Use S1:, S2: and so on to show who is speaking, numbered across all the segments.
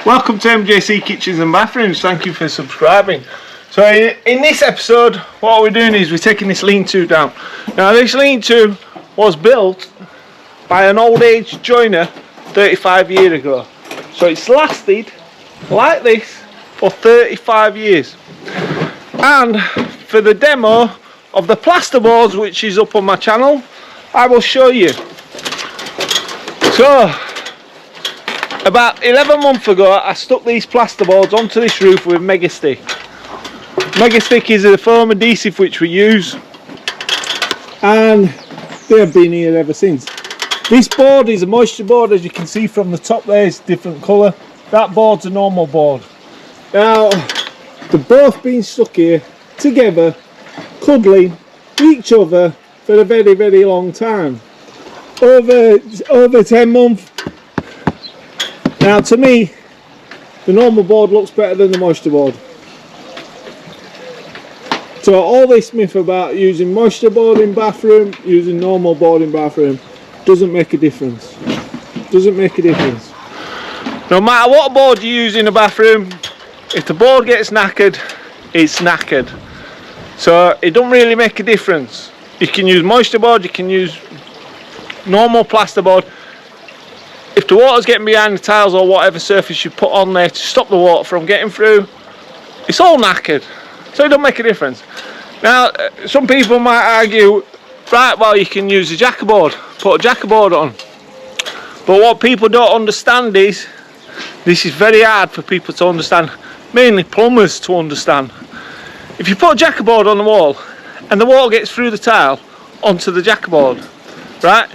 S1: Welcome to MJC Kitchens and Bathrooms. Thank you for subscribing. So in this episode, what we're doing is we're taking this lean-to down. Now this lean-to was built by an old age joiner 35 years ago. So it's lasted like this for 35 years. And for the demo of the plasterboards, which is up on my channel, I will show you. So about 11 months ago, I stuck these plasterboards onto this roof with MJC. MJC is a foam adhesive which we use, and they have been here ever since. This board is a moisture board, as you can see from the top there, it's different colour. That board's a normal board. Now, they've both been stuck here together, cuddling each other for a very, very long time. Over 10 months. Now to me, the normal board looks better than the moisture board. So all this myth about using moisture board in bathroom, using normal board in bathroom, doesn't make a difference. Doesn't make a difference. No matter what board you use in a bathroom, if the board gets knackered, it's knackered. So it don't really make a difference. You can use moisture board, you can use normal plasterboard. If the water's getting behind the tiles or whatever surface you put on there to stop the water from getting through, it's all knackered, so it don't make a difference. Now some people might argue, right, well you can use a jackerboard, put a jackerboard on, but what people don't understand is, this is very hard for people to understand, mainly plumbers to understand. If you put a jackerboard on the wall and the water gets through the tile onto the jackerboard, right,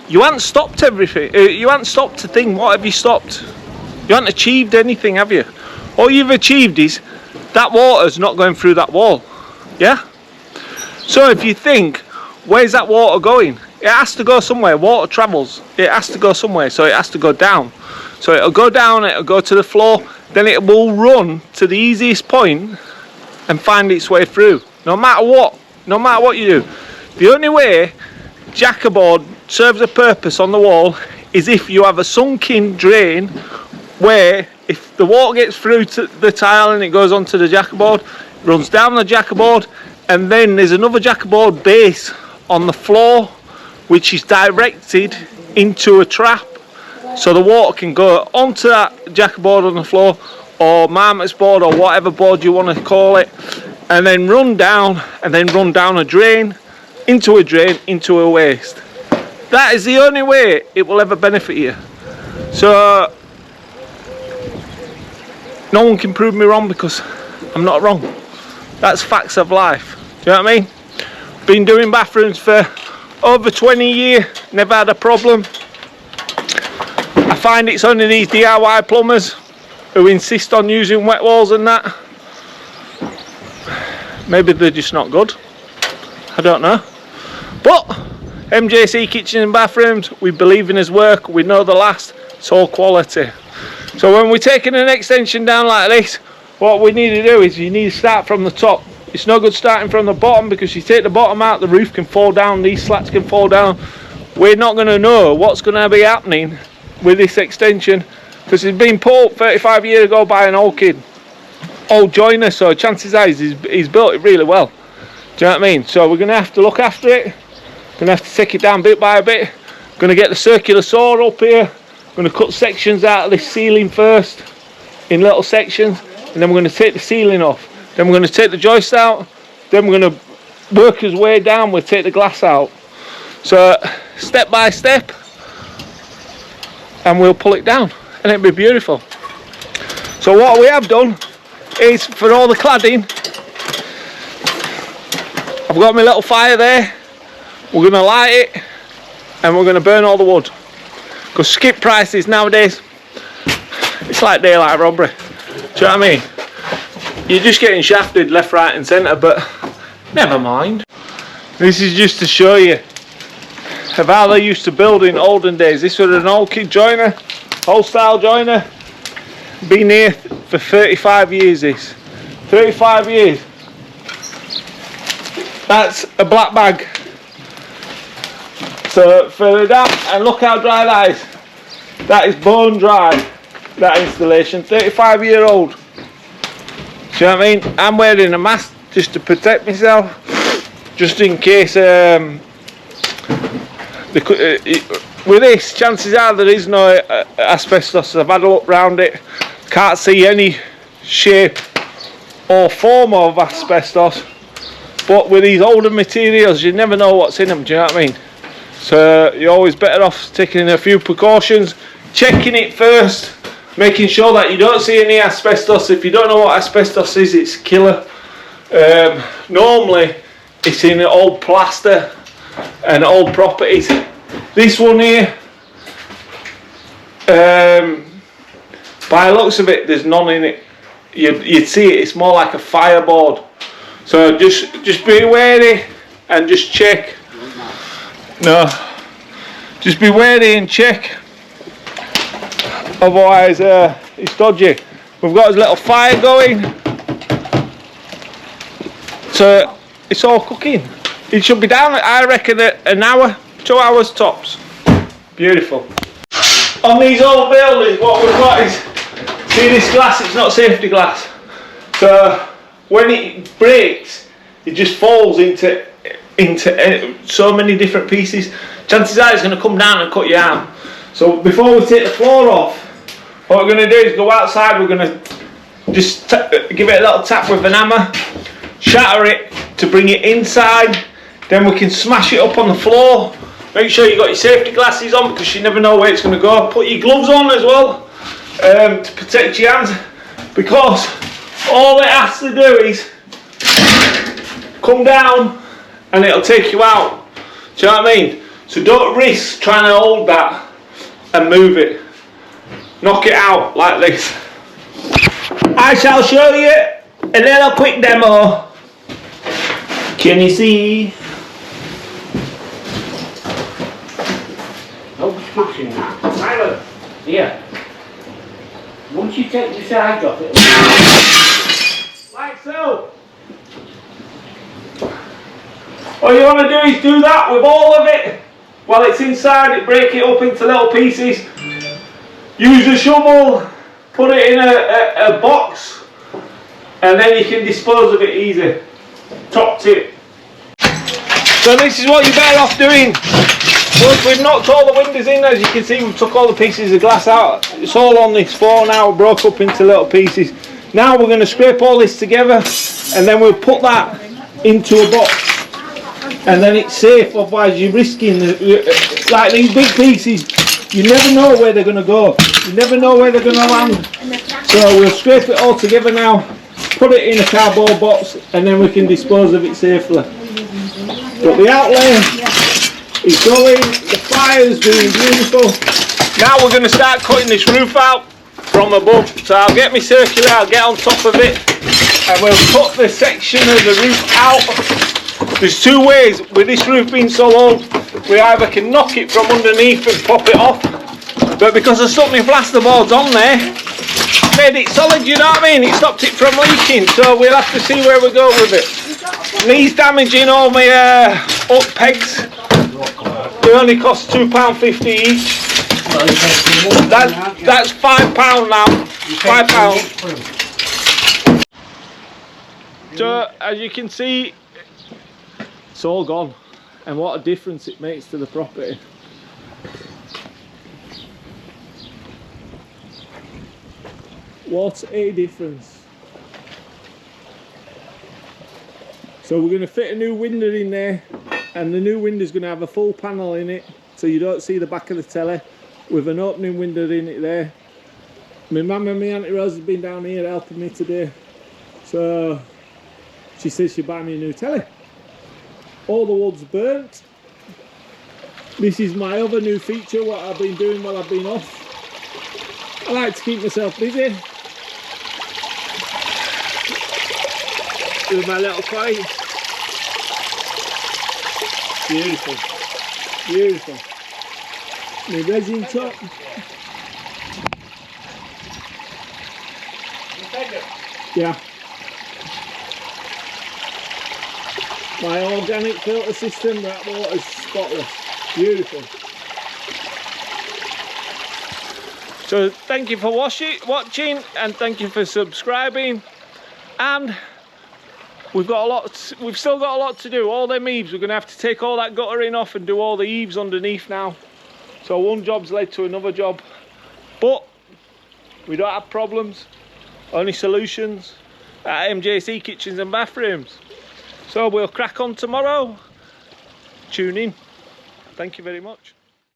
S1: you haven't stopped everything. You haven't stopped a thing. What have you stopped? You haven't achieved anything, have you? All you've achieved is that water's not going through that wall. Yeah? So if you think, where's that water going? It has to go somewhere. Water travels. It has to go somewhere, so it has to go down. So it'll go down, it'll go to the floor, then it will run to the easiest point and find its way through. No matter what you do. The only way jackerboard serves a purpose on the wall is if you have a sunken drain where if the water gets through to the tile and it goes onto the jackerboard, runs down the jackerboard, and then there's another jackerboard base on the floor which is directed into a trap, so the water can go onto that jackerboard on the floor or marmots board or whatever board you want to call it, and then run down a drain into a waste. That is the only way it will ever benefit you. So no one can prove me wrong, because I'm not wrong. That's facts of life. Do you know what I mean? Been doing bathrooms for over 20 years, never had a problem. I find it's only these DIY plumbers who insist on using wet walls and that. Maybe they're just not good. I don't know. But MJC Kitchens and Bathrooms, we believe in his work, we know the last, it's all quality. So when we're taking an extension down like this, what we need to do is you need to start from the top. It's no good starting from the bottom, because you take the bottom out, the roof can fall down, these slats can fall down. We're not going to know what's going to be happening with this extension, because it's been put 35 years ago by an old joiner, so chances are he's built it really well. Do you know what I mean? So we're going to have to look after it. Going to have to take it down bit by bit. Going to get the circular saw up here. Going to cut sections out of this ceiling first in little sections, and then we're going to take the ceiling off. Then we're going to take the joist out. Then we're going to work his way down. We'll take the glass out. So step by step, and we'll pull it down, and it'll be beautiful. So what we have done is, for all the cladding, I've got my little fire there. We're going to light it and we're going to burn all the wood, because skip prices nowadays, it's like daylight robbery. Do you know what I mean? You're just getting shafted left, right and centre, but never mind. This is just to show you of how they used to build in olden days. This was an old kid joiner, old style joiner, been here for 35 years this. 35 years. That's a black bag. So for the damp, and look how dry that is. That is bone dry. that installation. 35-year-old. Do you know what I mean? I'm wearing a mask just to protect myself, just in case. With this, chances are there is no asbestos. I've had a look round it, can't see any shape or form of asbestos. But with these older materials, you never know what's in them. Do you know what I mean? So you're always better off taking a few precautions, checking it first, making sure that you don't see any asbestos. If you don't know what asbestos is, it's a killer. Normally it's in old plaster and old properties. This one here, by the looks of it, there's none in it. You'd see it, it's more like a fireboard. So just be wary and just check. No, just be wary and check. Otherwise, it's dodgy. We've got a little fire going, so it's all cooking. It should be down, I reckon, an hour, 2 hours tops. Beautiful. On these old buildings, what we've got is, see this glass, it's not safety glass. So when it breaks, it just falls into so many different pieces. Chances are it's going to come down and cut your arm. So before we take the floor off, what we're going to do is go outside. We're going to just give it a little tap with an hammer, shatter it to bring it inside. Then we can smash it up on the floor. Make sure you've got your safety glasses on, because you never know where it's going to go. Put your gloves on as well, to protect your hands, because all it has to do is come down and it'll take you out. Do you know what I mean? So don't risk trying to hold that and move it. Knock it out like this. I shall show you a little quick demo. Can you see?
S2: No prescription now. Tyler, here. Once you take the sides off it,
S1: Like so. All you want to do is do that with all of it. While it's inside, break it up into little pieces. Use a shovel, put it in a box, and then you can dispose of it easy. Top tip. So this is what you're better off doing. Once we've knocked all the windows in, as you can see, we've took all the pieces of glass out. It's all on this floor now, broke up into little pieces. Now we're going to scrape all this together, and then we'll put that into a box. And then it's safe, otherwise you're risking, like these big pieces, you never know where they're going to go. You never know where they're going to land. So we'll scrape it all together now, put it in a cardboard box, and then we can dispose of it safely. But the outlay is going, the fire's doing beautiful. Now we're going to start cutting this roof out from above. So I'll get my circular, I'll get on top of it, and we'll cut the section of the roof out. There's two ways. With this roof being so old, we either can knock it from underneath and pop it off, but because I stuck my plasterboards on there, made it solid, you know what I mean? It stopped it from leaking, so we'll have to see where we go with it. These damaging all my up pegs, they only cost £2.50 each. That's £5 now. £5. So as you can see, it's all gone, and what a difference it makes to the property. What a difference. So we're going to fit a new window in there, and the new window is going to have a full panel in it, so you don't see the back of the telly, with an opening window in it there. My mum and my Auntie Rose has been down here helping me today, so she says she'll buy me a new telly. All the wood's burnt. This is my other new feature, what I've been doing while I've been off. I like to keep myself busy with my little coins. Beautiful, beautiful. My resin top. Yeah. My organic filter system, that water's spotless. Beautiful. So thank you for watching, and thank you for subscribing. And we've still got a lot to do. All them eaves, we're going to have to take all that guttering off and do all the eaves underneath now. So one job's led to another job, but we don't have problems, only solutions at MJC Kitchens and Bathrooms. So we'll crack on tomorrow. Tune in. Thank you very much.